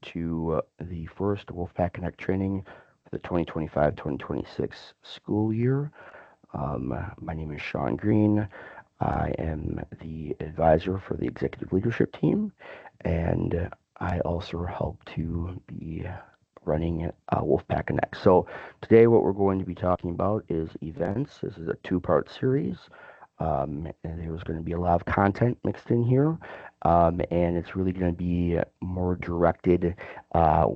to the first WolfPack Connect training for the 2025-2026 school year. My name is Sean Green. I am the advisor for the executive leadership team, and I also help to be running WolfPack Connect. So today what we're going to be talking about is events. This is a two-part series. And there's going to be a lot of content mixed in here, and it's really going to be more directed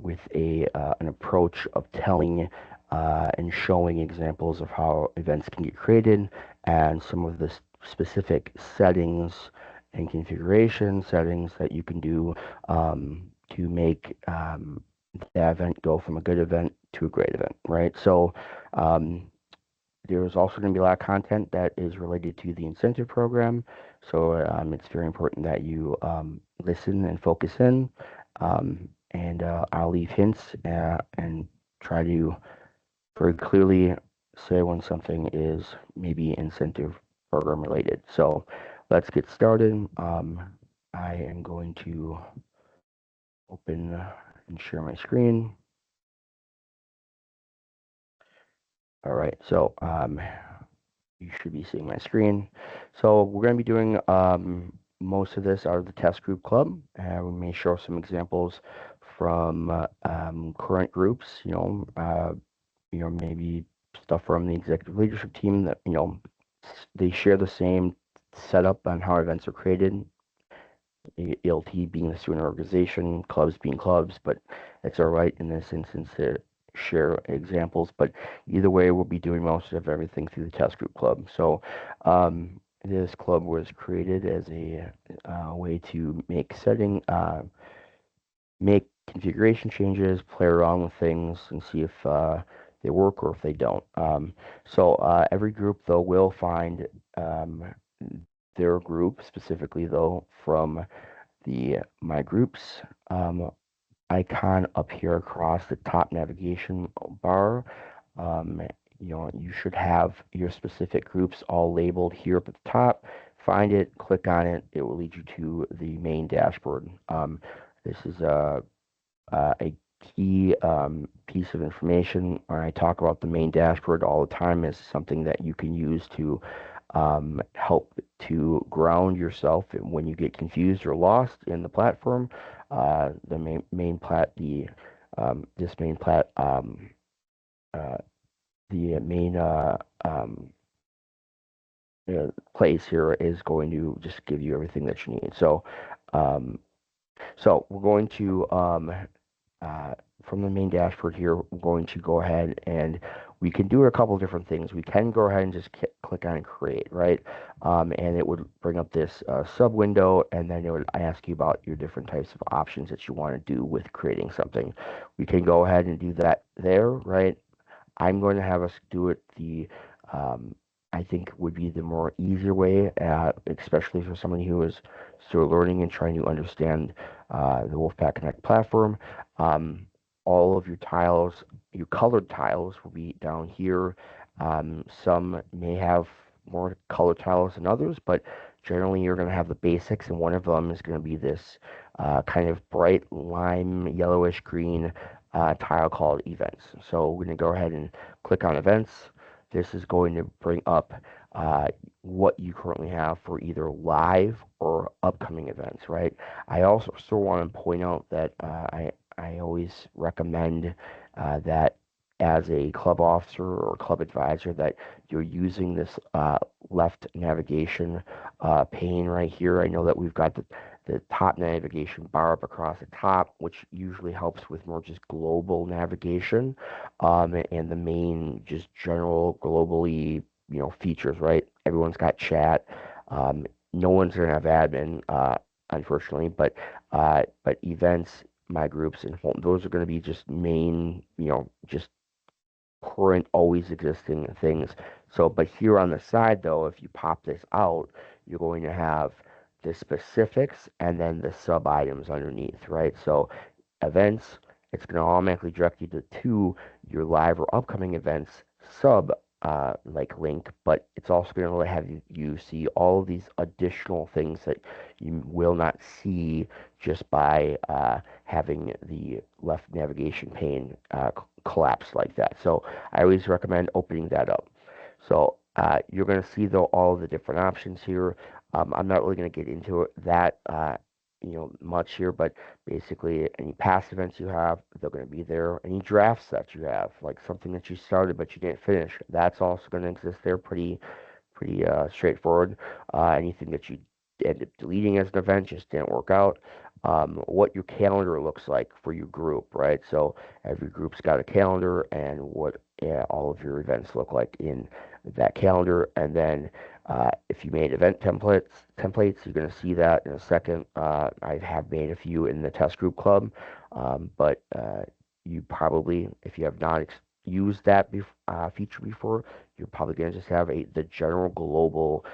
with an approach of telling and showing examples of how events can get created and some of the specific settings and configuration settings that you can do to make that event go from a good event to a great event, right? So there's also going to be a lot of content that is related to the incentive program. So it's very important that you listen and focus in. And I'll leave hints and try to very clearly say when something is maybe incentive program related. So let's get started. I am going to open and share my screen. All right, so you should be seeing my screen. So we're going to be doing most of this out of the test group club. We may show some examples from current groups, maybe stuff from the executive leadership team that, they share the same setup on how events are created. ELT being the student organization, clubs being clubs, but it's all right in this instance to share examples. But either way, we'll be doing most of everything through the test group club. So this club was created as a way to make configuration changes, play around with things, and see if they work or if they don't. So every group, though, will find their group specifically, though, from the My Groups icon up here across the top navigation bar. You should have your specific groups all labeled here up at the top. Find it, click on it. It will lead you to the main dashboard. This is a key piece of information when I talk about the main dashboard all the time. Is something that you can use to help to ground yourself when you get confused or lost in the platform. The main plat, the place here is going to just give you everything that you need. So we're going to from the main dashboard here, we're going to go ahead and we can do a couple of different things. We can go ahead and just click on create, right? And it would bring up this sub window, and then it would ask you about your different types of options that you want to do with creating something. We can go ahead and do that there, right? I'm going to have us do it I think would be the more easier way, especially for somebody who is still learning and trying to understand the WolfPack Connect platform. All of your tiles, your colored tiles, will be down here. Some may have more colored tiles than others, but generally you're going to have the basics, and one of them is going to be this kind of bright lime yellowish green tile called events. So we're going to go ahead and click on events. This is going to bring up what you currently have for either live or upcoming events, right? I also still want to point out that I always recommend that as a club officer or club advisor that you're using this left navigation pane right here. I know that we've got the top navigation bar up across the top, which usually helps with more just global navigation, and the main just general globally, features, right? Everyone's got chat. No one's gonna have admin, unfortunately, but events, My Groups, and home, those are gonna be just main, just current, always existing things. So, but here on the side, though, if you pop this out, you're going to have the specifics and then the sub items underneath, right? So events, it's going to automatically direct you to your live or upcoming events sub like link, but it's also going to have you see all of these additional things that you will not see just by having the left navigation pane collapse like that. So I always recommend opening that up. So you're going to see though all of the different options here. I'm not really going to get into that much here, but basically any past events you have, they're going to be there. Any drafts that you have, like something that you started but you didn't finish, that's also going to exist there. Pretty straightforward. Anything that you end up deleting as an event just didn't work out. What your calendar looks like for your group, right? So every group's got a calendar and what all of your events look like in that calendar. And then if you made event templates, you're going to see that in a second. I have made a few in the test group club, but you probably, if you have not used that feature before, you're probably going to just have the general global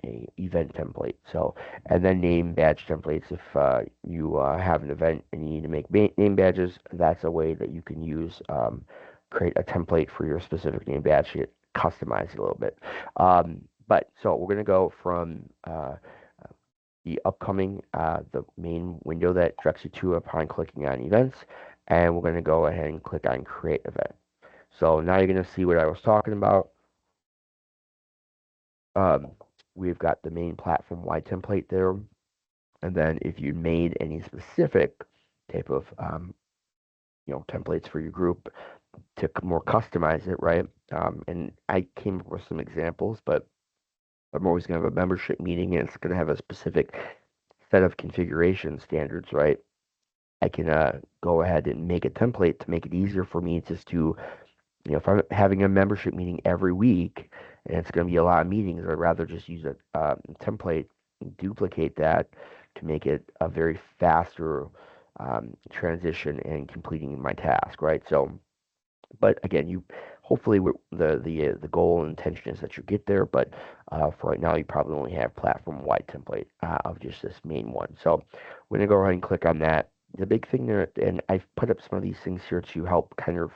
event template. So, and then name badge templates. If you have an event and you need to make name badges, that's a way that you can use create a template for your specific name badge to customize it a little bit. But so we're going to go from the upcoming, the main window that directs you to upon clicking on events, and we're going to go ahead and click on create event. So now you're going to see what I was talking about. Um, we've got the main platform-wide template there, and then if you made any specific type of templates for your group to more customize it, right? And I came up with some examples, but I'm always going to have a membership meeting, and it's going to have a specific set of configuration standards, right? I can go ahead and make a template to make it easier for me just to, if I'm having a membership meeting every week and it's going to be a lot of meetings, I'd rather just use a template, duplicate that to make it a very faster transition and completing my task, right? So, but again, you hopefully the goal and intention is that you get there. But for right now, you probably only have platform-wide template of just this main one. So we're gonna go ahead and click on that. The big thing there, and I've put up some of these things here to help kind of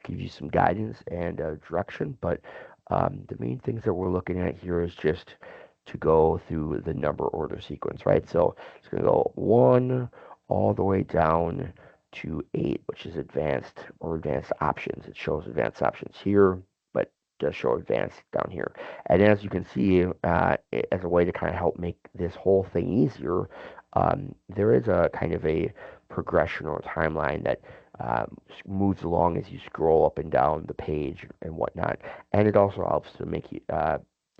give you some guidance and direction. But the main things that we're looking at here is just to go through the number order sequence, right? So it's gonna go one all the way down to 8, which is advanced or advanced options. It shows advanced options here, but does show advanced down here. And as you can see, as a way to kind of help make this whole thing easier, there is a kind of a progression or timeline that moves along as you scroll up and down the page and whatnot. And it also helps to make you,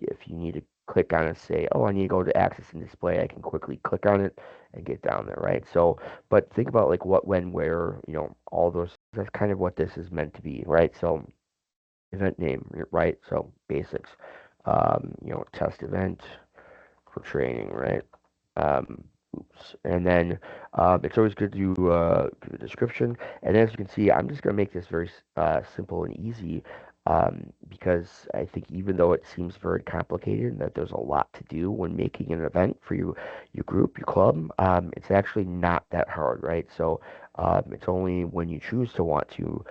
if you need to click on it, say, oh, I need to go to access and display, I can quickly click on it and get down there, right? So, but think about like what, when, where, all those, that's kind of what this is meant to be, right? So, event name, right? So, basics, test event for training, right? Um, oops. And then it's always good to give a description. And as you can see, I'm just going to make this very simple and easy because I think even though it seems very complicated and that there's a lot to do when making an event for your group, your club, it's actually not that hard, right? So it's only when you choose to want to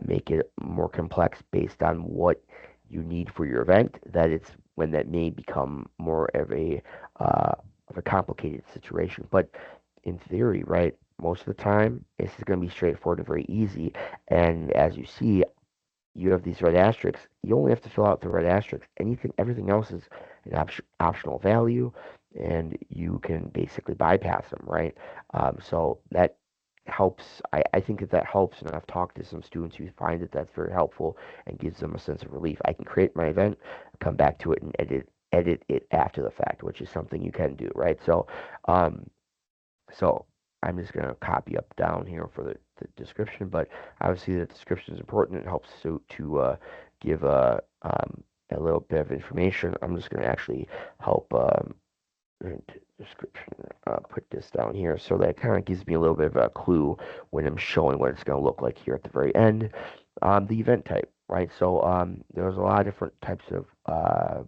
make it more complex based on what you need for your event that it's when that may become more uh, of a complicated situation. But in theory, right, most of the time, this is going to be straightforward and very easy. And as you see, you have these red asterisks. You only have to fill out the red asterisks. Everything else is an optional value, and you can basically bypass them, right? So that helps. I think that helps, and I've talked to some students who find that that's very helpful and gives them a sense of relief. I can create my event, come back to it, and edit it after the fact, which is something you can do, right? Um, so I'm just going to copy up down here for the description, but obviously the description is important. It helps to give a little bit of information. I'm just going to actually help description put this down here so that kind of gives me a little bit of a clue when I'm showing what it's going to look like here at the very end. The event type, right? So there's a lot of different types of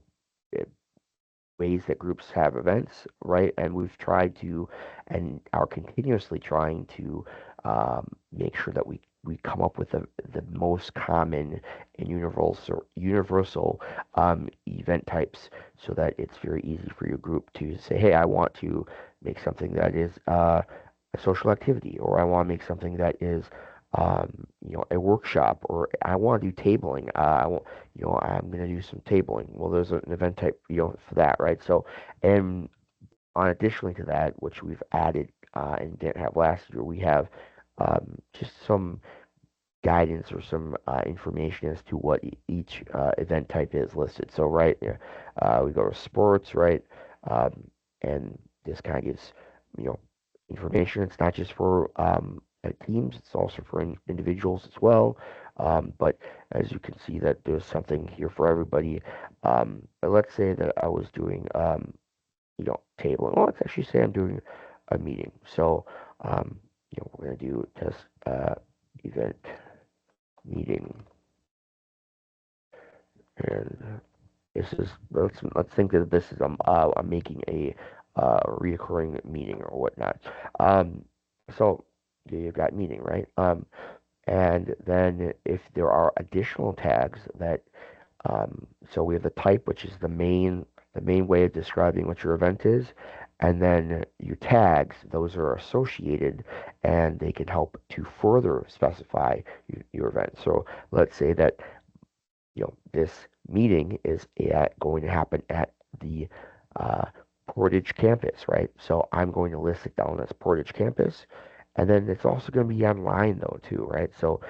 ways that groups have events, right? And we've tried to, and are continuously trying to make sure that we we come up with the most common and universal event types so that it's very easy for your group to say, hey, I want to make something that is a social activity, or I want to make something that is a workshop, or I want to do tabling. I want, I'm going to do some tabling. Well, there's an event type, for that, right? So, and on additionally to that, which we've added and didn't have last year, we have just some guidance or some information as to what each event type is listed. So, right, we go to sports, right, um, and this kind of gives, you know, information. It's not just for teams; it's also for individuals as well. But as you can see, that there's something here for everybody. But let's say that I was doing, tabling. Well, let's actually say I'm doing a meeting. So, we're gonna do test event meeting, and this is let's think that this is I'm making a reoccurring meeting or whatnot. Um, so you've got meeting, right? And then if there are additional tags that so we have the type, which is the main way of describing what your event is, and then your tags, those are associated, and they can help to further specify your event. So let's say that this meeting is going to happen at the uh, Portage campus, right? So I'm going to list it down as Portage campus, and then it's also going to be online though too, right? So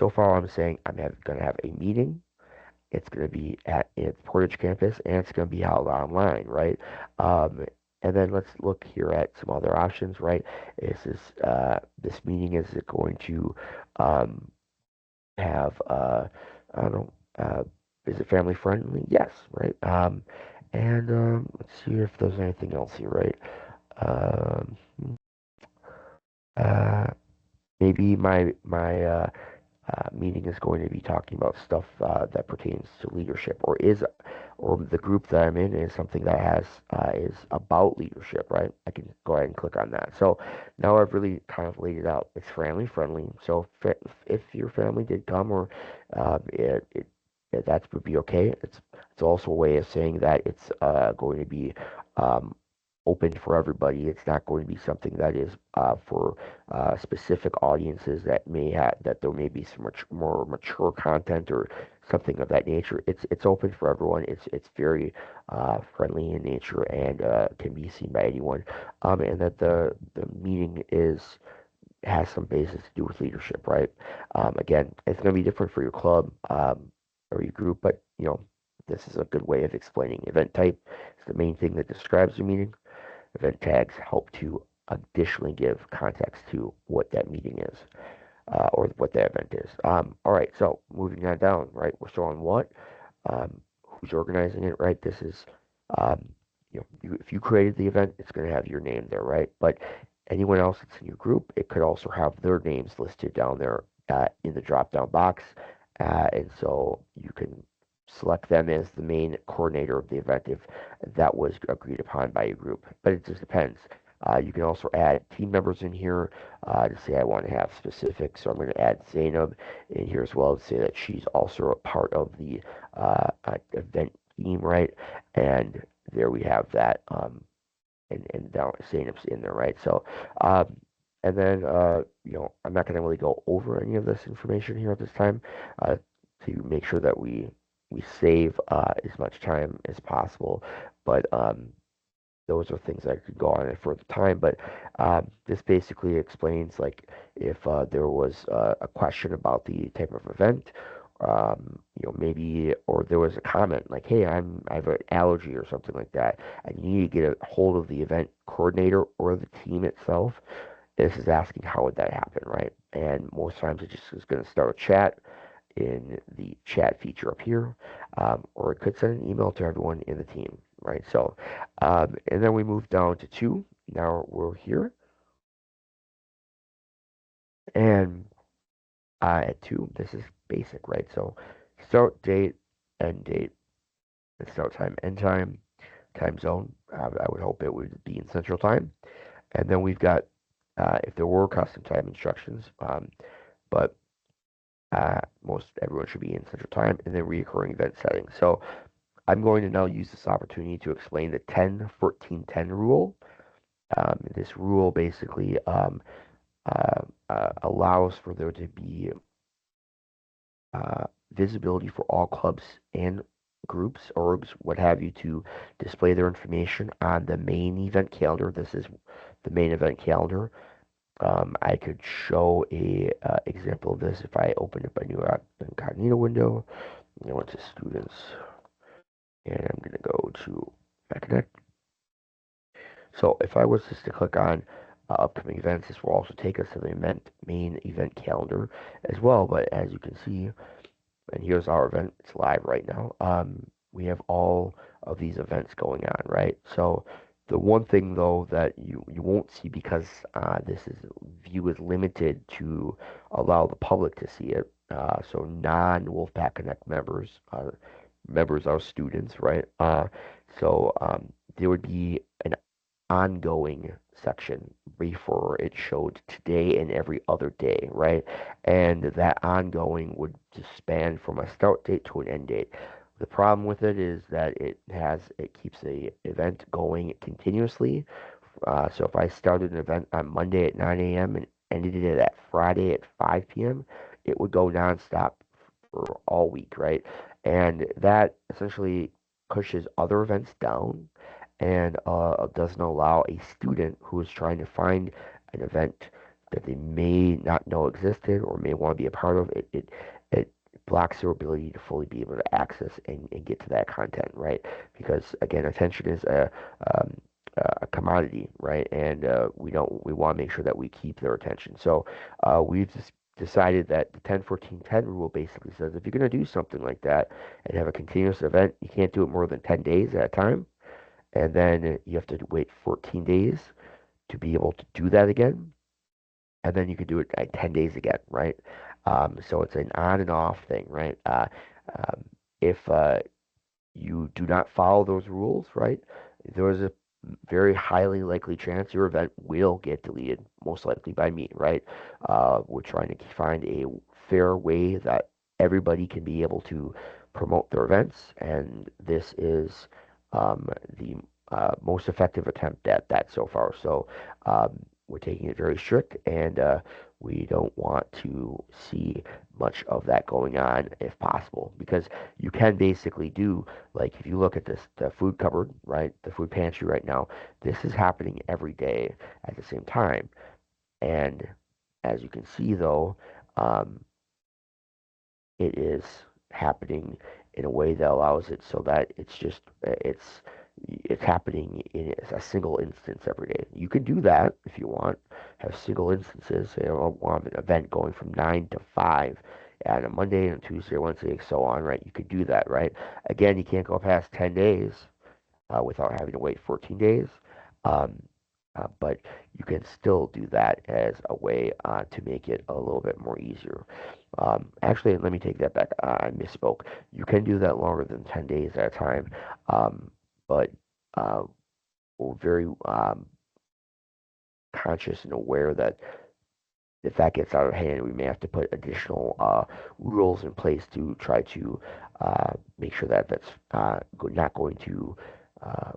far I'm saying I'm going to have a meeting. It's going to be at Portage campus, and it's going to be held online, right? Um, and then let's look here at some other options, right? This meeting, is it going to um, have I don't know, is it family friendly? Yes, right. And let's see if there's anything else here, right? Um, uh, maybe my meeting is going to be talking about stuff that pertains to leadership, or the group that I'm in is something that is about leadership, right? I can go ahead and click on that. So now I've really kind of laid it out. It's family friendly. So if your family did come, or that would be okay. It's also a way of saying that it's going to be um, open for everybody. It's not going to be something that is for specific audiences that there may be some more mature content or something of that nature. It's open for everyone. It's very friendly in nature, and can be seen by anyone. And that the meeting has some basis to do with leadership, right? Again, it's going to be different for your club or your group, but this is a good way of explaining event type. It's the main thing that describes the meeting. Event tags help to additionally give context to what that meeting is, or what that event is. All right, so moving on down, right? We're still on what? Who's organizing it, right? This is, um, if you created the event, it's going to have your name there, right? But anyone else that's in your group, it could also have their names listed down there in the drop-down box, and so you can select them as the main coordinator of the event if that was agreed upon by your group. But it just depends. You can also add team members in here to say I want to have specifics. So I'm going to add Zainab in here as well to say that she's also a part of the event team, right? And there we have that. And down Zainab's in there, right? So, and then I'm not going to really go over any of this information here at this time uh, to make sure that we save as much time as possible. But those are things that could go on at further time. But this basically explains, like, if there was a question about the type of event, maybe, or there was a comment like, hey, I have an allergy or something like that, and you need to get a hold of the event coordinator or the team itself. This is asking how would that happen, right? And most times it just is going to start a chat in the chat feature up here, or it could send an email to everyone in the team, right? So, and then we move down to 2. Now we're here, and at 2, this is basic, right? So, start date, end date, the start time, end time, time zone. I would hope it would be in Central Time, and then we've got if there were custom time instructions, but Most everyone should be in Central Time, and then reoccurring event settings. So I'm going to now use this opportunity to explain the 10-14-10 rule. This rule basically allows for there to be uh, visibility for all clubs and groups, orgs, what have you, to display their information on the main event calendar. This is the main event calendar. I could show a example of this if I open up a new incognito window. I went to students, and I'm going to go to Connect. So if I was just to click on upcoming events, this will also take us to the main event calendar as well. But as you can see, and here's our event. It's live right now. We have all of these events going on, right? So the one thing though that you won't see because this is view is limited to allow the public to see it. So non-Wolfpack Connect members are students, right? There would be an ongoing section before it showed today and every other day, right? And that ongoing would just span from a start date to an end date. The problem with it is that it keeps the event going continuously. So if I started an event on Monday at 9 a.m. and ended it at Friday at 5 p.m., it would go nonstop for all week, right? And that essentially pushes other events down and doesn't allow a student who is trying to find an event that they may not know existed or may want to be a part of. It blocks their ability to fully be able to access and get to that content, right? Because again, attention is um, a commodity, right? And we want to make sure that we keep their attention. So we've just decided that the 10-14-10 rule basically says if you're going to do something like that and have a continuous event, you can't do it more than 10 days at a time. And then you have to wait 14 days to be able to do that again. And then you can do it at 10 days again, right? So it's an on and off thing, right? Um, if you do not follow those rules, right, there is a very highly likely chance your event will get deleted, most likely by me, right? We're trying to find a fair way that everybody can be able to promote their events, and this is the most effective attempt at that so far. So we're taking it very strict, and we don't want to see much of that going on if possible, because you can basically do like if you look at this, the food cupboard, right, the food pantry right now, this is happening every day at the same time. And as you can see, though, um, it is happening in a way that allows it so that it's happening in a single instance every day. You can do that if you want, have single instances. You know, want an event going from 9 to 5 on a Monday and Tuesday, Wednesday, and so on, right? You could do that, right? Again, you can't go past 10 days without having to wait 14 days. Um, but you can still do that as a way to make it a little bit more easier. Actually, let me take that back. I misspoke. You can do that longer than 10 days at a time, but uh, we're very conscious and aware that if that gets out of hand, we may have to put additional rules in place to try to make sure that that's not going to uh,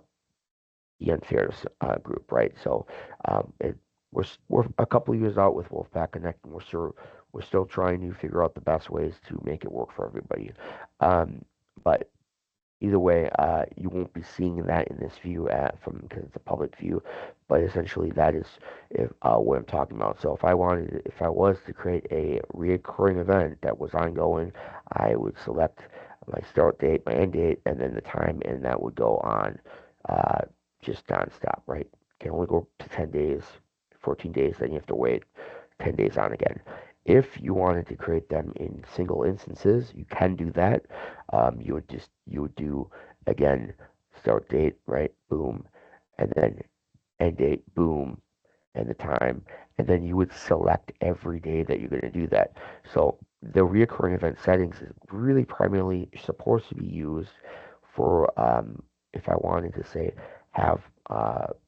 the unfair group, right? So we're a couple of years out with Wolfpack Connect, and we're still trying to figure out the best ways to make it work for everybody. But either way, you won't be seeing that in this view from because it's a public view, but essentially that is what I'm talking about. So if I was to create a reoccurring event that was ongoing, I would select my start date, my end date, and then the time, and that would go on uh, just nonstop, right? Can only go to 10 days, 14 days, then you have to wait 10 days on again. If you wanted to create them in single instances, you can do that. You would do again start date, right? Boom, and then end date, boom, and the time, and then you would select every day that you're going to do that. So the reoccurring event settings is really primarily supposed to be used for if I wanted to say have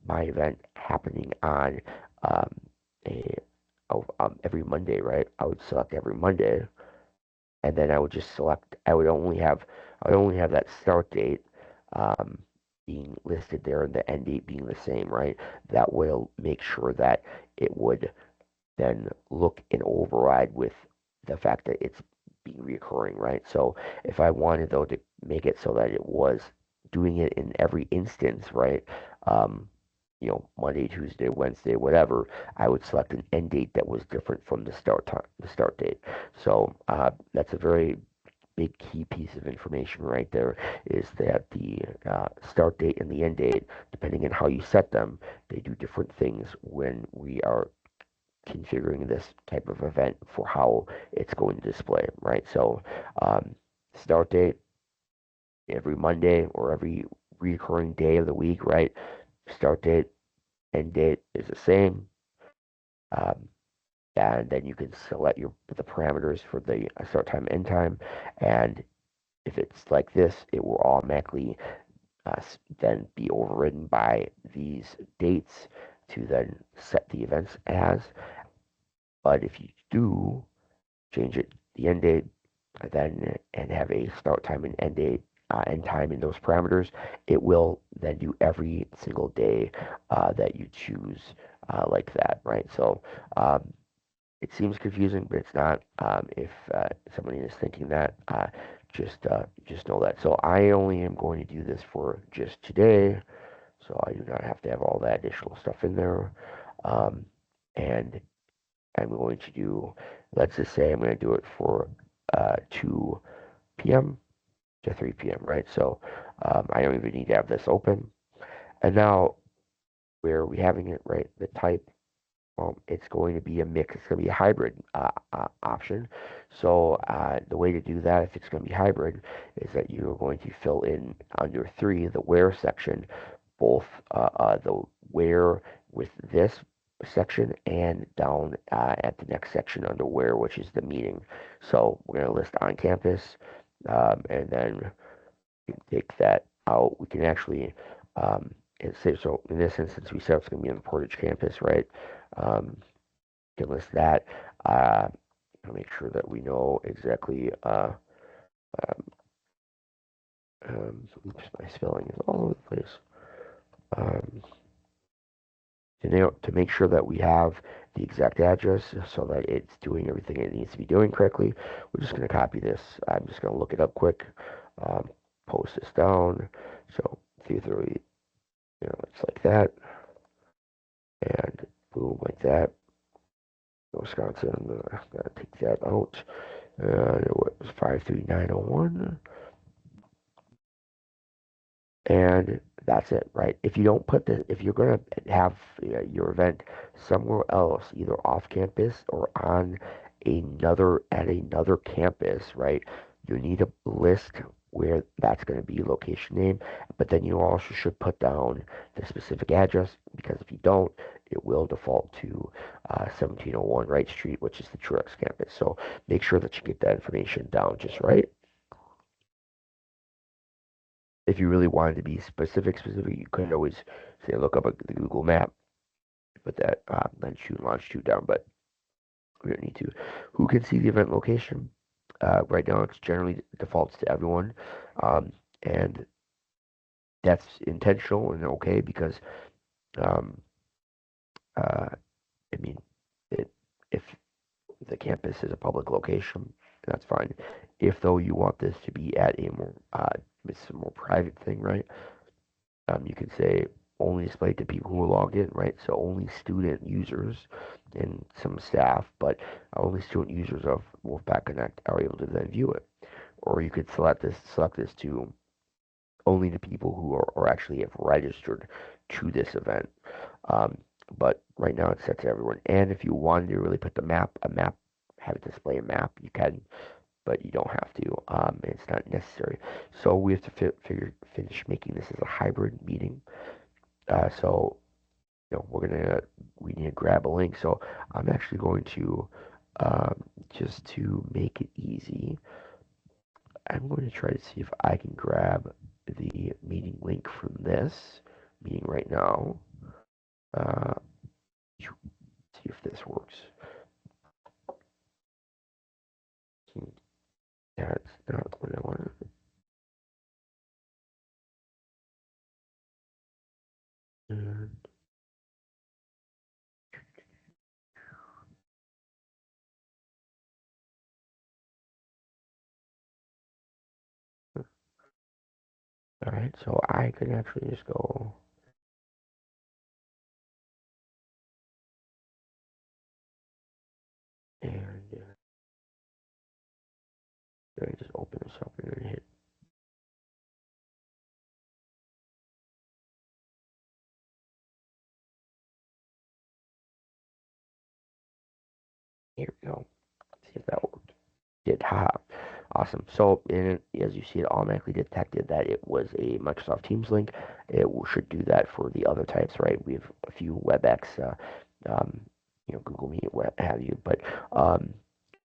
my event happening on um, a every Monday, right? I would select every Monday, and then I would just select. I would only have that start date um, being listed there and the end date being the same, right? That will make sure that it would then look and override with the fact that it's being reoccurring, right? So if I wanted though to make it so that it was doing it in every instance, right? Um, Monday, Tuesday, Wednesday, whatever, I would select an end date that was different from the start time, the start date. So that's a very big key piece of information right there is that the start date and the end date, depending on how you set them, they do different things when we are configuring this type of event for how it's going to display, right? So, um, start date every Monday or every recurring day of the week, right? Start date, end date is the same. Um, and then you can select the parameters for the start time, end time. And if it's like this, it will automatically then be overridden by these dates to then set the events as. But if you do change it the end date, then and have a start time and end date, end time in those parameters, it will then do every single day that you choose like that, right? So it seems confusing, but it's not. If somebody is thinking that, just know that. So I only am going to do this for just today, so I do not have to have all that additional stuff in there. Um, and I'm going to do, let's just say I'm going to do it for 2 p.m. to 3 p.m., right? So I don't even need to have this open. And now, where are we having it, right? The type, it's going to be a mix. It's going to be a hybrid option. So the way to do that, if it's going to be hybrid, is that you're going to fill in under 3, the where section, both the where with this section and down at the next section under where, which is the meeting. So we're going to list on campus, and then you can take that out. We can actually, say, so in this instance, we said it's going to be on the Portage campus, right? Um, can list that. I'll make sure that we know exactly. Um, Oops, my spelling is all over the place. Um, to make sure that we have the exact address so that it's doing everything it needs to be doing correctly, we're just going to copy this. I'm just going to look it up quick, um, post this down. So theory, it's like that, and boom, like that. Wisconsin, I'm gonna take that out. It was 53901. And that's it, right? If you don't put the, if you're going to have your event somewhere else, either off campus or on at another campus, right? You need to list where that's going to be location name, but then you also should put down the specific address because if you don't, it will default to 1701 Wright Street, which is the Truex campus. So make sure that you get that information down just right. If you really wanted to be specific, you could always say look up the Google map, put that latitude and longitude down, but we don't need to. Who can see the event location? Right now, it's generally defaults to everyone, um, and that's intentional and okay because um, uh, I mean, it, if the campus is a public location, that's fine. If though you want this to be at a more it's a more private thing, right? You could say only displayed to people who are logged in, right? So only student users and some staff, but only student users of Wolfpack Connect are able to then view it. Or you could select this to only the people who are actually have registered to this event. Um, but right now it's set to everyone. And if you wanted to really put have it display a map, you can, but you don't have to. It's not necessary. So we have to finish making this as a hybrid meeting. So we need to grab a link. So I'm actually going to just to make it easy. I'm going to try to see if I can grab the meeting link from this meeting right now. Uh, see if this works. All right, so I could actually just go and just open this up and then hit. Here we go. See if that worked. Did. Haha. Awesome. So, as you see, it automatically detected that it was a Microsoft Teams link. It should do that for the other types, right? We have a few WebEx, Google Meet, what have you. But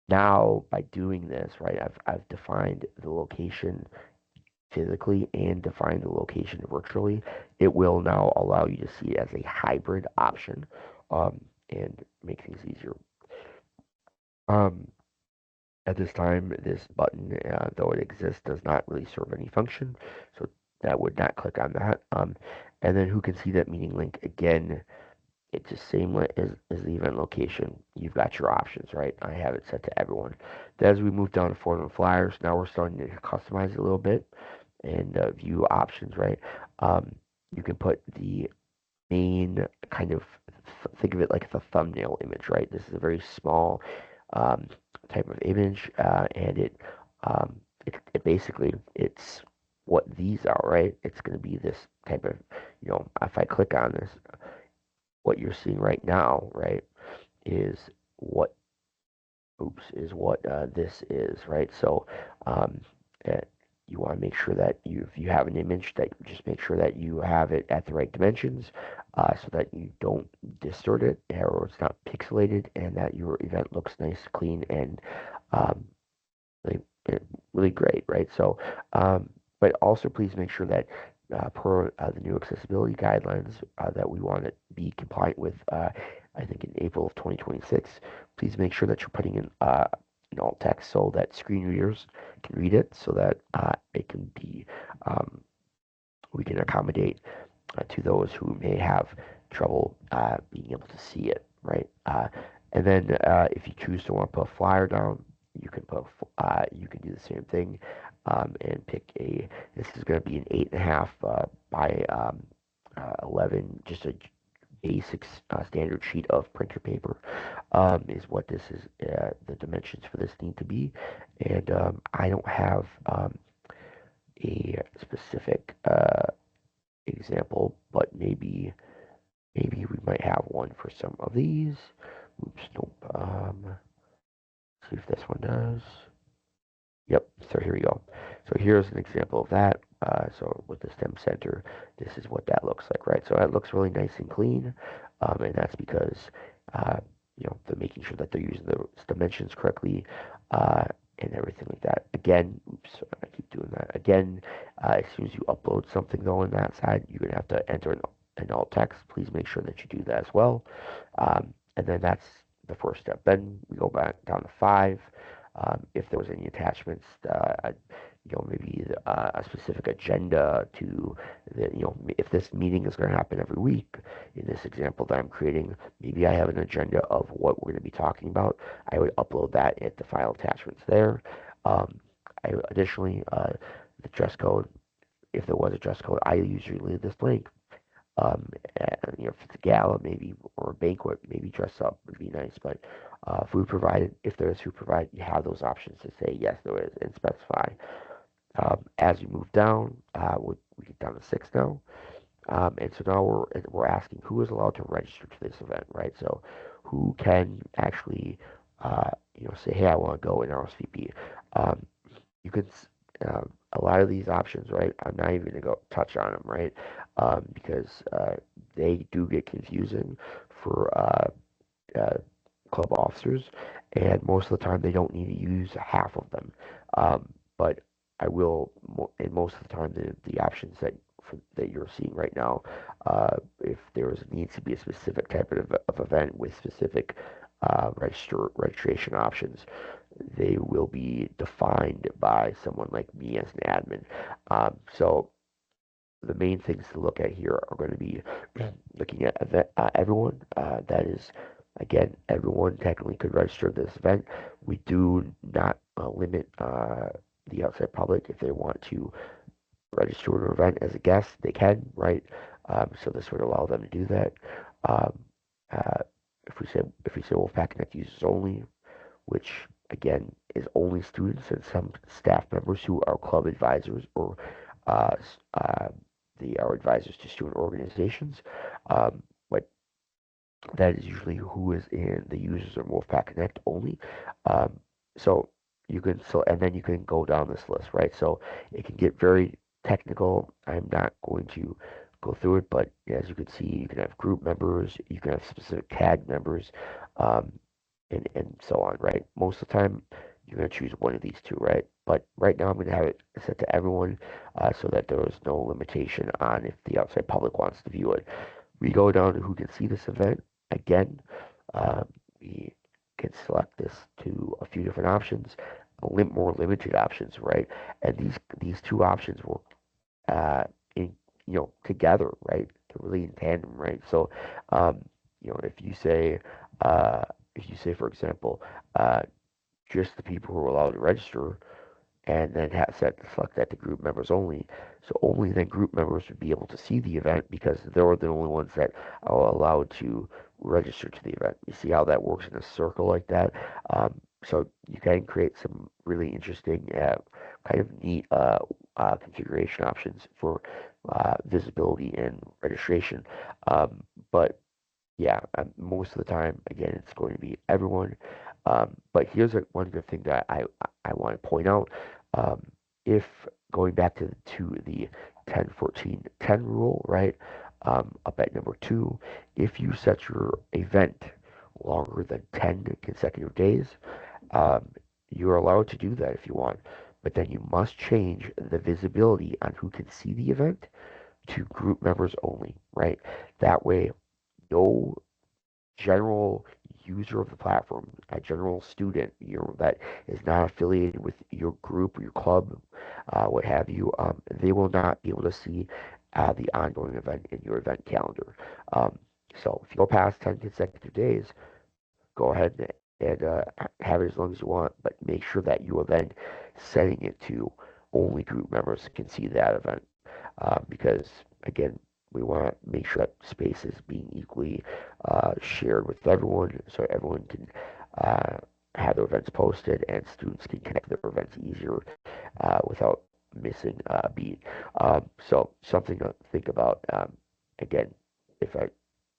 now, by doing this, right, I've defined the location physically and defined the location virtually. It will now allow you to see it as a hybrid option, and make things easier. Um, At this time, this button, though it exists, does not really serve any function, so that would not click on that. And then who can see that meeting link? Again, it's the same as the event location. You've got your options, right? I have it set to everyone. Then as we move down to form and flyers, now we're starting to customize it a little bit and view options, right? Um, you can put the main kind of think of it like the thumbnail image, right? This is a very small um, type of image, and it basically it's what these are, right? It's going to be this type of, if I click on this, what you're seeing right now, right, is what is what this is, right? So um, uh, you want to make sure that if you have an image, that you just make sure that you have it at the right dimensions, so that you don't distort it or it's not pixelated, and that your event looks nice, clean, and um, really, really great, right? So, but also please make sure that per the new accessibility guidelines that we want to be compliant with, I think in April of 2026, please make sure that you're putting in alt text so that screen readers can read it, so that it can be, um, we can accommodate to those who may have trouble being able to see it, right? And then if you choose to want to put a flyer down, you can you can do the same thing, and pick this is going to be an 8.5 by 11, just a basic standard sheet of printer paper, is what this is, the dimensions for this need to be. And I don't have a specific example, but maybe we might have one for some of these. Oops, nope. See if this one does. Yep, so here we go. So here's an example of that. So with the stem center, this is what that looks like, right? So that looks really nice and clean, and that's because, uh, they're making sure that they're using the dimensions correctly, uh, and everything like that. Again, oops, I keep doing that. Again, as soon as you upload something though on that side, you're gonna have to enter an alt text. Please make sure that you do that as well. And then that's the first step. Then we go back down to 5. If there was any attachments, maybe a specific agenda to if this meeting is going to happen every week, in this example that I'm creating, maybe I have an agenda of what we're going to be talking about. I would upload that at the file attachments there. Um, Additionally, the dress code, if there was a dress code, I usually leave this blank. And, if it's a gala, maybe, or a banquet, maybe dress up would be nice. But food provided, if there is food provided, you have those options to say yes, there is, and specify. As you move down, we get down to 6 now, and so now we're asking who is allowed to register to this event, right? So who can actually, say, hey, I want to go in RSVP. Um, you can a lot of these options, right? I'm not even gonna go touch on them, right? Because they do get confusing for uh, club officers, and most of the time they don't need to use half of them. But I will, and most of the time, the options that you're seeing right now, if needs to be a specific type of event with specific registration options, they will be defined by someone like me as an admin. So the main things to look at here are going to be looking at everyone. That is, again, everyone technically could register this event. We do not limit the outside public if they want to register to an event as a guest, they can, right? So this would allow them to do that. Um, uh, if we say Wolfpack Connect users only, which again is only students and some staff members who are club advisors or uh, they are advisors to student organizations. But that is usually who is in the users of Wolfpack Connect only. Um, so you can and then you can go down this list, right? So it can get very technical. I'm not going to go through it, but as you can see, you can have group members, you can have specific tag members, um, and so on, right? Most of the time, you're going to choose one of these two, right? But right now, I'm going to have it set to everyone so that there is no limitation on if the outside public wants to view it. We go down to who can see this event. Again, we can select this to a few different options, more limited options, right? And these two options will in together, right? They're really in tandem, right? So, um, uh, if you say, for example, uh, just the people who are allowed to register and then select that to group members only. So only then group members would be able to see the event because they're the only ones that are allowed to register to the event. You see how that works in a circle like that? So you can create some really interesting, kind of neat configuration options for visibility and registration. But yeah, most of the time, again, it's going to be everyone. But here's one good thing that I want to point out. Um, if going back to the 10-14-10 rule, right? Up at number 2, if you set your event longer than 10 consecutive days, um, you're allowed to do that if you want. But then you must change the visibility on who can see the event to group members only, right? That way, no general user of the platform, a general student, that is not affiliated with your group or your club, what have you, they will not be able to see the ongoing event in your event calendar. Um, so if you go past 10 consecutive days, go ahead and have it as long as you want, but make sure that you are then setting it to only group members can see that event. Because again, we want to make sure that space is being equally shared with everyone so everyone can uh, have their events posted and students can connect their events easier without missing a beat. So something to think about. Again, if I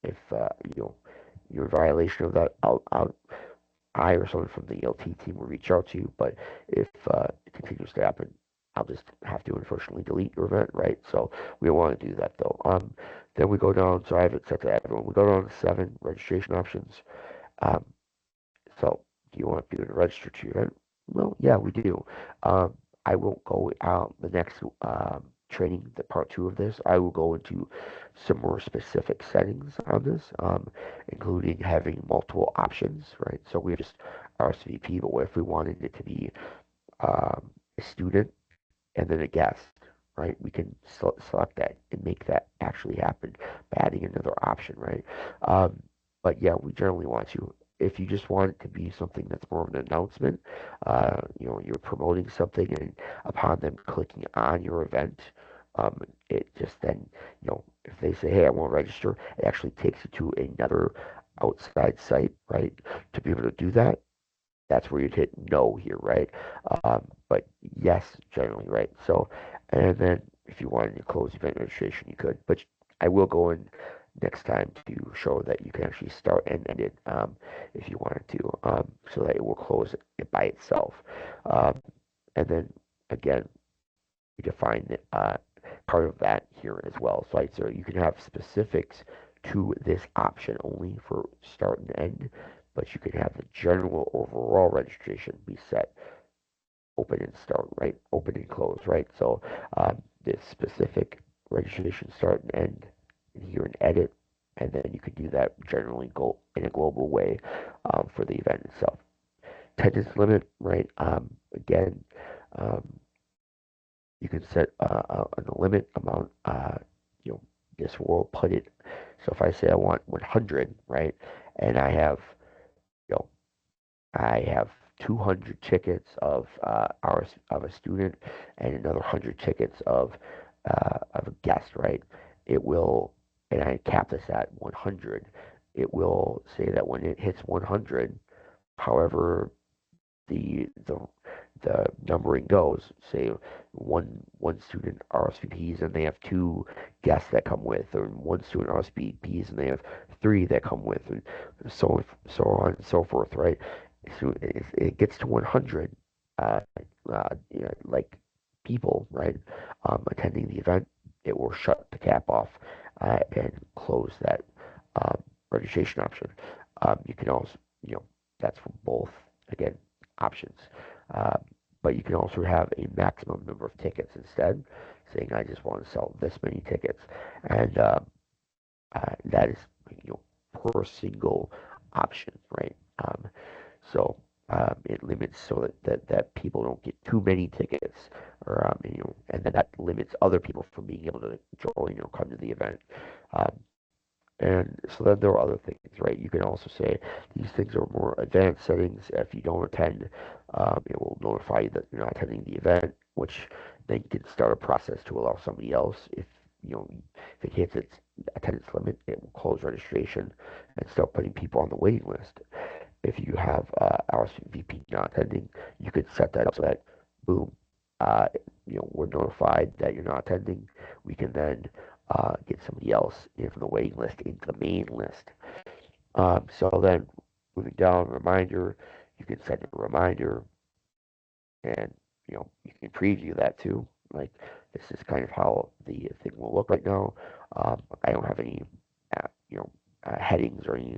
if you're in violation of that, I or someone from the ELT team will reach out to you. But if it continues to happen, I'll just have to unfortunately delete your event, right? So we don't want to do that though. Then we go down. So I have it set to everyone. We go down to 7 registration options. Um, so do you want people to register to your event? Well, yeah, we do. Um, I won't go out the next training, the part 2 of this. I will go into some more specific settings on this, including having multiple options, right? So we just RSVP, but what if we wanted it to be a student and then a guest, right? We can select that and make that actually happen by adding another option, right? Um, but yeah, we generally want to. If you just want it to be something that's more of an announcement, you're promoting something, and upon them clicking on your event, it just then, if they say, "Hey, I want to register," it actually takes you to another outside site, right? To be able to do that, that's where you'd hit no here, right? But yes, generally, right? So, and then if you wanted to close event registration, you could. But I will go in next time to show that you can actually start and end it if you wanted to, so that it will close it by itself. Um, and then again, we define part of that here as well. So you can have specifics to this option only for start and end, but you can have the general overall registration be set open and start, right? Open and close, right? So this specific registration start and end in here and edit, and then you can do that generally go in a global way for the event itself. Attendance limit, right? Again, um, you can set a limit amount. You know, this will put it. So if I say I want 100, right, and you know, I have 200 tickets of of a student and another 100 tickets of of a guest, right? It will, and I cap this at 100. It will say that when it hits 100, however the the numbering goes. Say one student RSVPs and they have two guests that come with, or one student RSVPs and they have three that come with, and so on and so forth, right? So if it gets to 100, uh, like people, right, attending the event, it will shut the cap off and close that um, registration option. You can also, you know, that's for both, again, options. Uh, but you can also have a maximum number of tickets instead, saying I just want to sell this many tickets, and that is, you know, per single option, right? So it limits so that people don't get too many tickets, or you know, and then that limits other people from being able to join or come to the event. Um, and so then there are other things, right? You can also say these things are more advanced settings. If you don't attend, it will notify you that you're not attending the event, which then you can start a process to allow somebody else. If you know if it hits its attendance limit, it will close registration and start putting people on the waiting list. If you have RSVP not attending, you could set that up so that boom, uh, you know, we're notified that you're not attending. We can then get somebody else in from the waiting list into the main list. So then moving down, reminder, you can send a reminder, and you know you can preview that too. Like this is kind of how the thing will look right now. I don't have any, you know, headings or any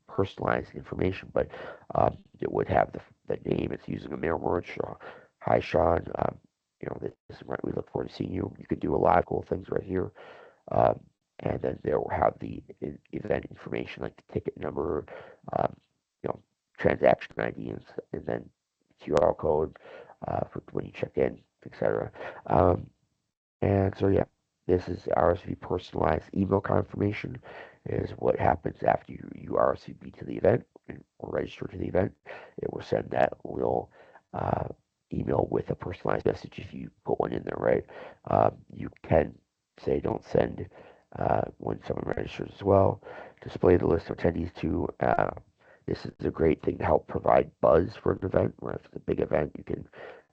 personalized information, but it would have the name. It's using a mail merge. Hi, Sean. You know, this is right. We look forward to seeing you. You can do a lot of cool things right here. Um, and then they will have the event information like the ticket number, um, you know, transaction ID, and then QR code for when you check in, etc. Um, and so yeah, this is RSVP personalized email confirmation is what happens after you RSVP to the event or register to the event. It will send that little uh, email with a personalized message if you put one in there, right? You can say don't send when someone registers as well. Display the list of attendees to. This is a great thing to help provide buzz for an event. Where if it's a big event, you can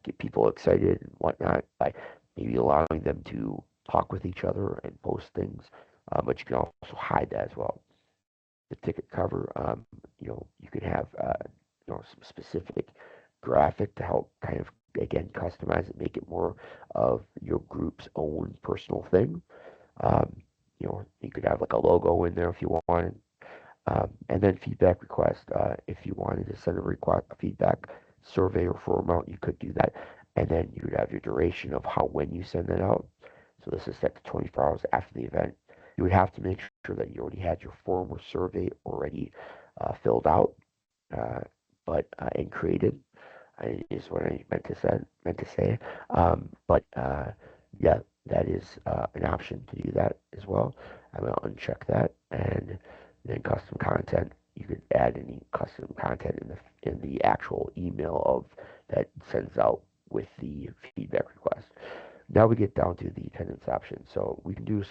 get people excited and whatnot by maybe allowing them to talk with each other and post things, but you can also hide that as well. The ticket cover, you know, you can have, you know, some specific graphic to help kind of, again, customize it, make it more of your group's own personal thing. Um, you know, you could have like a logo in there if you wanted. And then feedback request. If you wanted to send a feedback survey or form out, you could do that. And then you would have your duration of when you send that out. So this is set to 24 hours after the event. You would have to make sure that you already had your form or survey already filled out, uh, but and created is what I meant to say. But yeah, that is an option to do that as well. I'm gonna uncheck that, and then custom content. You could add any custom content in the actual email of that sends out with the feedback request. Now we get down to the attendance option. So we can do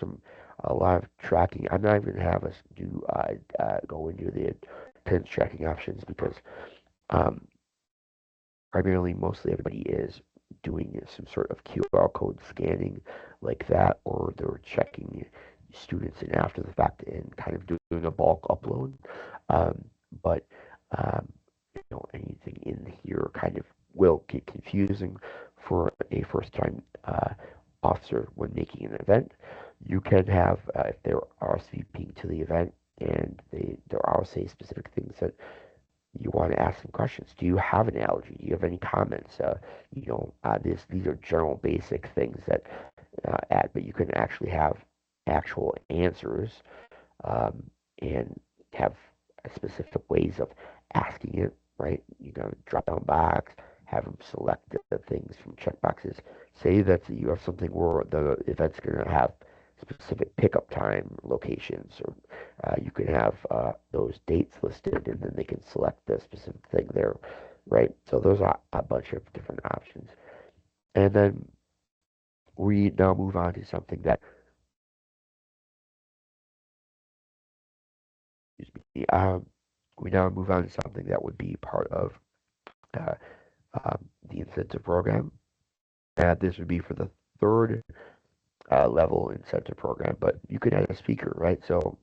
a lot of tracking. I'm not even gonna have us do go into the attendance tracking options because um, primarily mostly everybody is doing some sort of QR code scanning like that, or they're checking students in after the fact and kind of doing a bulk upload. Um, but you know, anything in here kind of will get confusing for a first time officer when making an event. You can have, if they're RSVPing to the event and there are, say, specific things that you want to ask some questions. Do you have an allergy? Do you have any comments? You know, these are general basic things that add, but you can actually have actual answers um, and have specific ways of asking it, right? You can drop down box, have them select the things from checkboxes. Say that you have something where the event's going to have specific pickup time locations, or you can have those dates listed, and then they can select the specific thing there, right? So those are a bunch of different options. And then we now move on to something that, excuse me, we now move on to something that would be part of uh, the incentive program. This would be for the third level incentive program, but you could add a speaker, right? So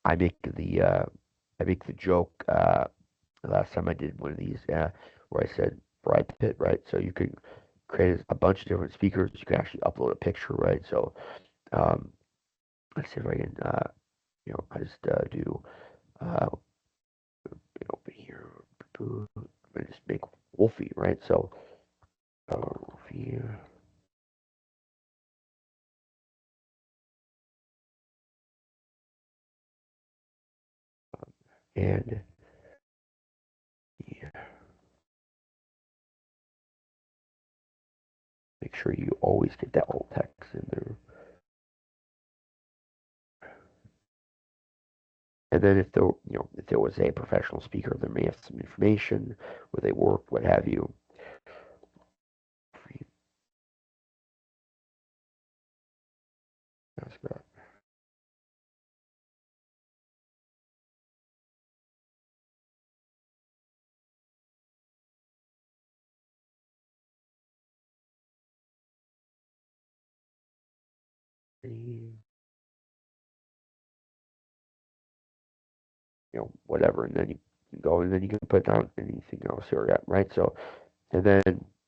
I make the uh, I make the joke. The last time I did one of these, where I said Brad Pitt, right? So you could create a bunch of different speakers. You can actually upload a picture, right? So um, let's see if I can, I just do open here. I just make Wolfie, right? So Wolfie, and yeah, make sure you always get that alt text in there. And then if there was a professional speaker, there may have some information where they work, what have you. That's good. Whatever, and then you can go and then you can put down anything else here, yeah, right? So, and then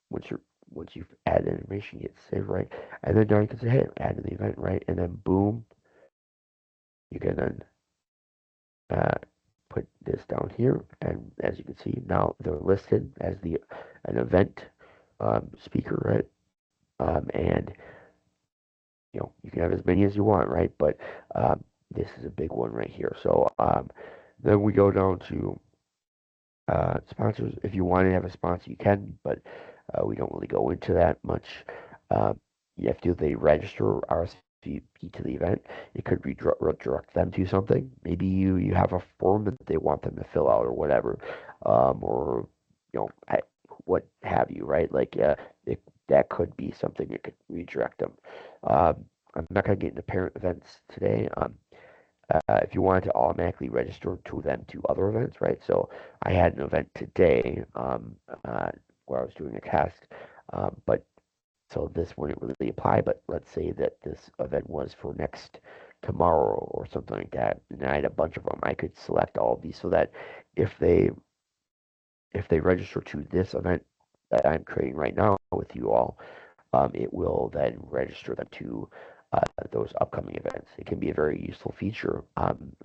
once you're once you've added information, you hit save, right? And then now you can say, hey, add to the event, right? And then boom, you can then uh, put this down here, and as you can see, now they're listed as an event speaker, right? And you can have as many as you want, right? But this is a big one right here. So then we go down to sponsors. If you want to have a sponsor, you can, but we don't really go into that much. Um, you have to they register RSVP to the event. It could redirect them to something. Maybe you have a form that they want them to fill out or whatever, or what have you, right? Like that could be something that could redirect them. I'm not going to get into parent events today. If you wanted to automatically register to them to other events, right? So I had an event today where I was doing a test, but so this wouldn't really apply. But let's say that this event was for next tomorrow or something like that, and I had a bunch of them. I could select all of these so that if they if they register to this event that I'm creating right now with you all, it will then register them to those upcoming events. It can be a very useful feature,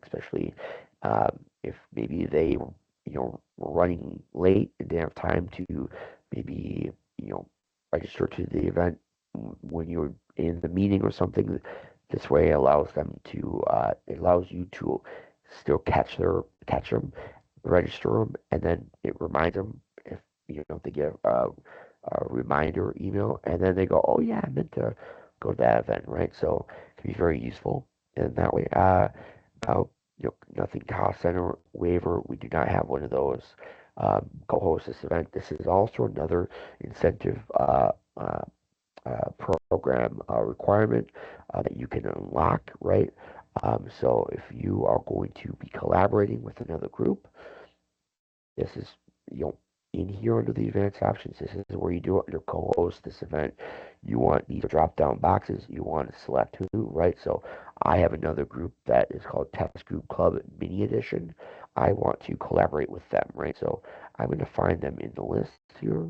especially if maybe they, were running late and didn't have time to maybe, register to the event when you're in the meeting or something. This way it allows you to still catch them, register them, and then it reminds them if, they get a reminder email, and then they go, oh yeah, I meant to go to that event, right? So it can be very useful in that way. Uh, Nothing cost center waiver. We do not have one of those. Co-host this event. This is also another incentive uh, program requirement that you can unlock, right? So if you are going to be collaborating with another group, this is, you know, in here under the advanced options, this is where you do it under co-host this event. You want these drop down boxes. You want to select who, right? So I have another group that is called Test Group Club Mini Edition. I want to collaborate with them, right? So I'm going to find them in the list here.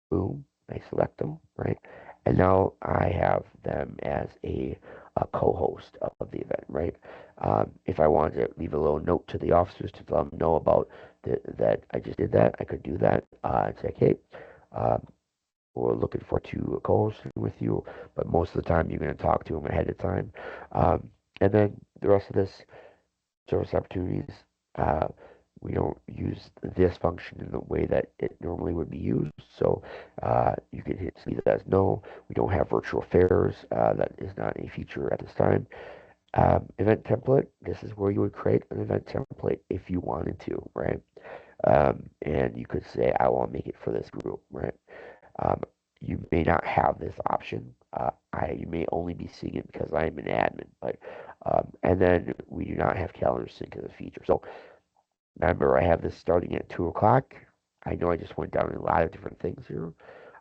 Boom. I select them, right? And now I have them as a co-host of the event, right? If I wanted to leave a little note to the officers to let them know about that I just did that, I could do that and say, hey, um, we're looking forward to co-hosting with you, but most of the time you're going to talk to them ahead of time. And then the rest of this service opportunities. Uh, we don't use this function in the way that it normally would be used. So you can hit leave that as no. We don't have virtual fairs. That is not a feature at this time. Event template. This is where you would create an event template if you wanted to, right? And you could say, I want to make it for this group, right? Um, you may not have this option. You may only be seeing it because I am an admin, but and then we do not have calendar sync as a feature. So remember, I have this starting at 2 o'clock. I know I just went down a lot of different things here,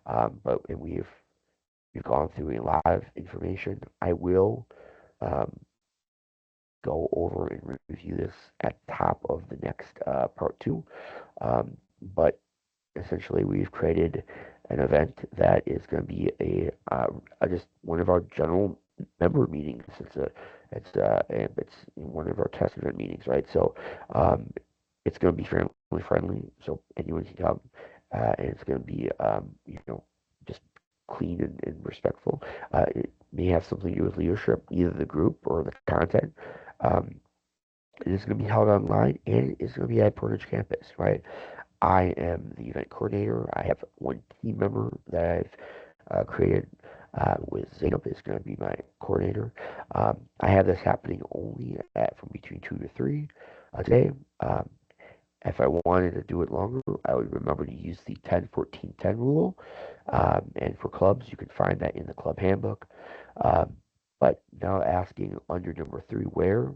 but and we've gone through a lot of information. I will um, go over and review this at the top of the next part two. But essentially, we've created an event that is going to be just one of our general member meetings. It's one of our test event meetings, right? So it's going to be family friendly, so anyone can come, and it's going to be just clean and respectful. It may have something to do with leadership, either the group or the content. Um, it is going to be held online, and it's going to be at Portage campus, right? I am the event coordinator. I have one team member that I've created with Zainab is going to be my coordinator. I have this happening only from between 2 to 3 today. If I wanted to do it longer, I would remember to use the 10-14-10 rule. And for clubs, you can find that in the club handbook. Um, but now asking under number 3, where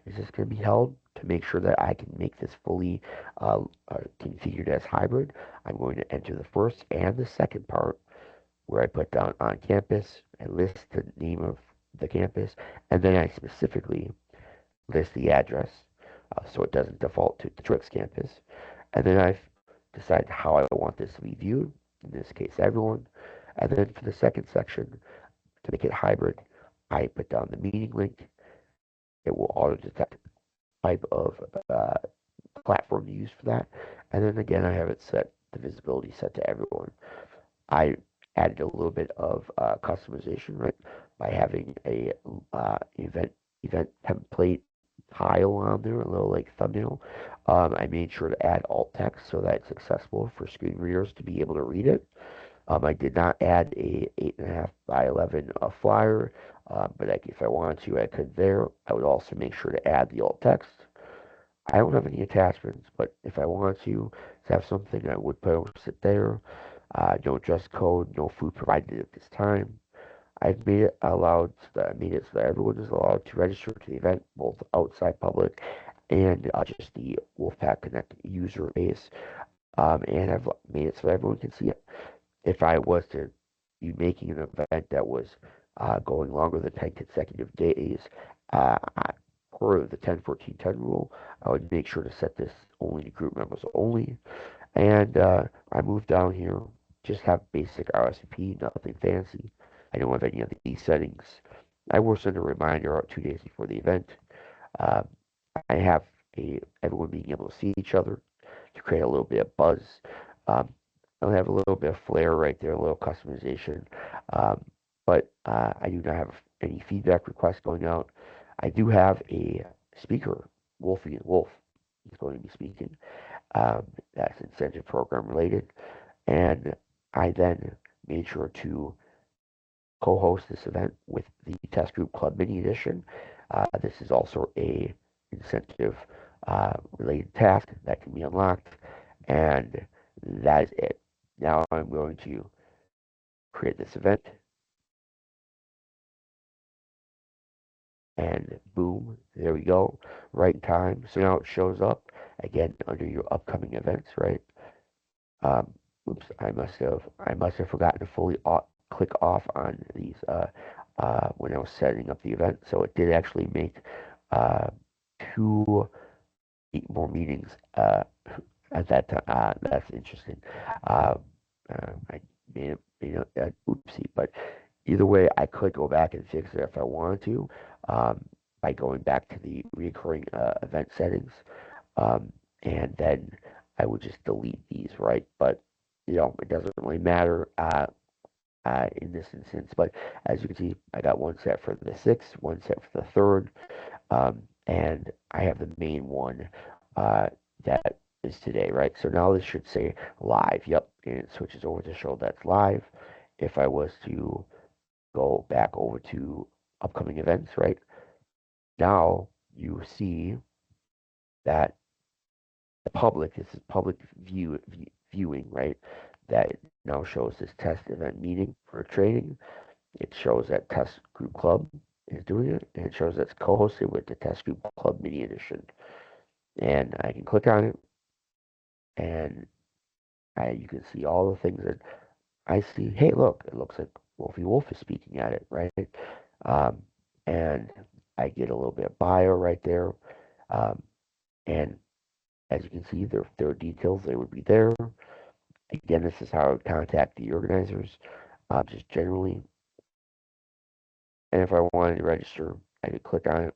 is this going to be held? To make sure that I can make this fully configured as hybrid, I'm going to enter the first and the second part where I put down on campus and list the name of the campus, and then I specifically list the address so it doesn't default to the Trix campus. And then I've decided how I want this to be viewed, in this case, everyone. And then for the second section, to make it hybrid, I put down the meeting link. It will auto detect type of uh, platform to use for that. And then again, I have it set, the visibility set to everyone. I added a little bit of customization, right, by having a event template tile on there, a little like thumbnail. I made sure to add alt text so that it's accessible for screen readers to be able to read it. I did not add a 8.5 by 11 flyer, but if I wanted to, I could there. I would also make sure to add the alt text. I don't have any attachments, but if I wanted to have something, I would post it there. No dress code, no food provided at this time. I've made it allowed, I made it so that everyone is allowed to register to the event, both outside public and just the WolfPack Connect user base. And I've made it so everyone can see it. If I was to be making an event that was going longer than 10 consecutive days, uh, per the 10-14-10 rule, I would make sure to set this only to group members only. And I moved down here, just have basic RSVP, nothing fancy. I don't have any of these settings. I will send a reminder out 2 days before the event. Uh, I have everyone being able to see each other to create a little bit of buzz. Um, I'll have a little bit of flair right there, a little customization. Um, but I do not have any feedback requests going out. I do have a speaker, Wolf. He's going to be speaking. Um, that's incentive program related. And I then made sure to co-host this event with the Test Group Club Mini Edition. This is also a incentive related task that can be unlocked, and that is it. Now I'm going to create this event, and boom, there we go, right in time. So now it shows up again under your upcoming events, right? Um, oops, I must have forgotten to fully click off on these when I was setting up the event. So it did actually make uh, two more meetings at that time. That's interesting. Uh, I oopsie, but either way, I could go back and fix it if I wanted to by going back to the recurring event settings. Um, and then I would just delete these, right? But it doesn't really matter in this instance. But as you can see, I got one set for the 6th, one set for the 3rd, and I have the main one that is today, right? So now this should say live. Yep, and it switches over to show that's live. If I was to go back over to upcoming events, right? Now you see that the public, this is public viewing, right? that it now shows this test event meeting for training. It shows that test group club is doing it, and it shows that it's co-hosted with the test group club mini edition. And I can click on it, and you can see all the things that I see. Hey, look, it looks like Wolfie Wolf is speaking at it, right? Um, and I get a little bit of bio right there. Um, and as you can see, there are details. They would be there. Again, this is how I would contact the organizers, just generally. And if I wanted to register, I could click on it.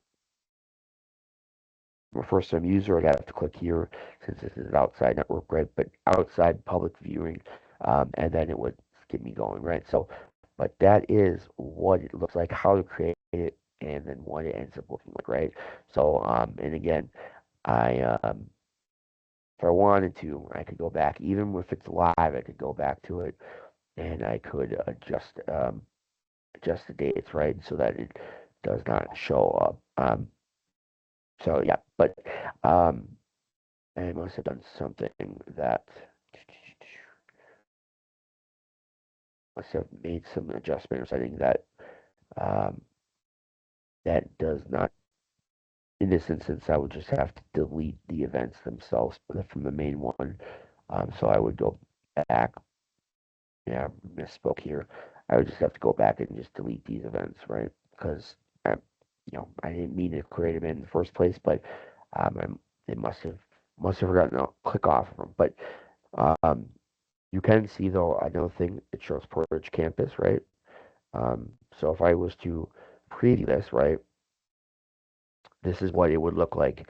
I'm a first time user, I'd have to click here since this is outside network, right? But outside public viewing, and then it would get me going, right? So, but that is what it looks like, how to create it, and then what it ends up looking like, right? So, and again, I, if I wanted to, I could go back, even if it's live, I could go back to it and I could adjust the dates, right? So that it does not show up. So yeah, but um, I must have done something that must have made some adjustment or something that um, that does not. In this instance, I would just have to delete the events themselves from the main one. So I would go back. Yeah, misspoke here. I would just have to go back and just delete these events, right? Because I, I didn't mean to create them in the first place, but they must have forgotten to click off of them. But um, you can see though another thing. It shows Portage Campus, right? So if I was to preview this, right, this is what it would look like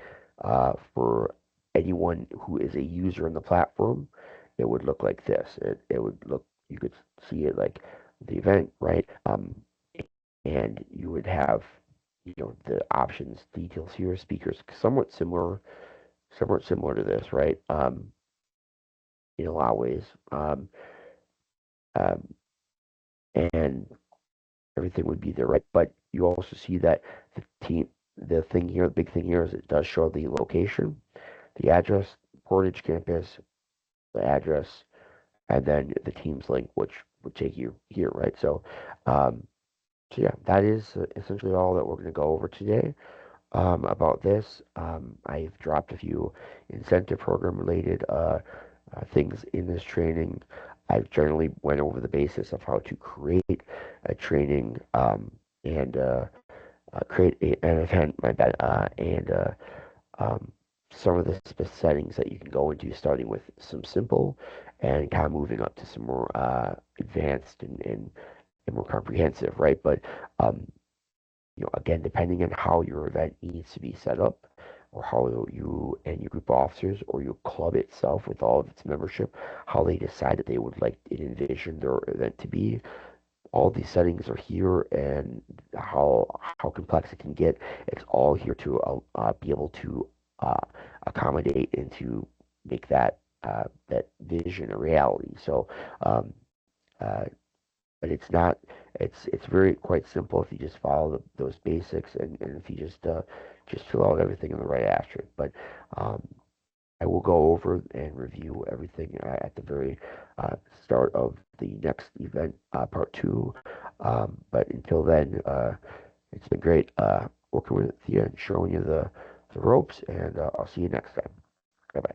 for anyone who is a user in the platform. It would look like this. It would look, you could see it like the event, right? And you would have, the options, details here, speakers, somewhat similar to this, right? In a lot of ways. Um, and everything would be there, right? But you also see that the thing here, the big thing here is it does show the location, the address, Portage campus, the address, and then the Teams link, which would take you here, right? Um, so yeah, that is essentially all that we're going to go over today about this. I've dropped a few incentive program related things in this training. I've generally went over the basis of how to create a training and create an event, my bad, and um, some of the settings that you can go into, starting with some simple and kind of moving up to some more advanced and more comprehensive, right? But um, again, depending on how your event needs to be set up, or how you and your group of officers or your club itself with all of its membership, how they decide that they would like to envision their event to be, all these settings are here, and how complex it can get. It's all here to be able to uh, accommodate and to make that vision a reality. So, um, uh, but it's not. It's very quite simple if you just follow those basics, and if you just fill out everything in the right asterisk. But um, I will go over and review everything at the very start of the next event, part two. But until then, it's been great working with you and showing you the ropes, and I'll see you next time. Bye bye.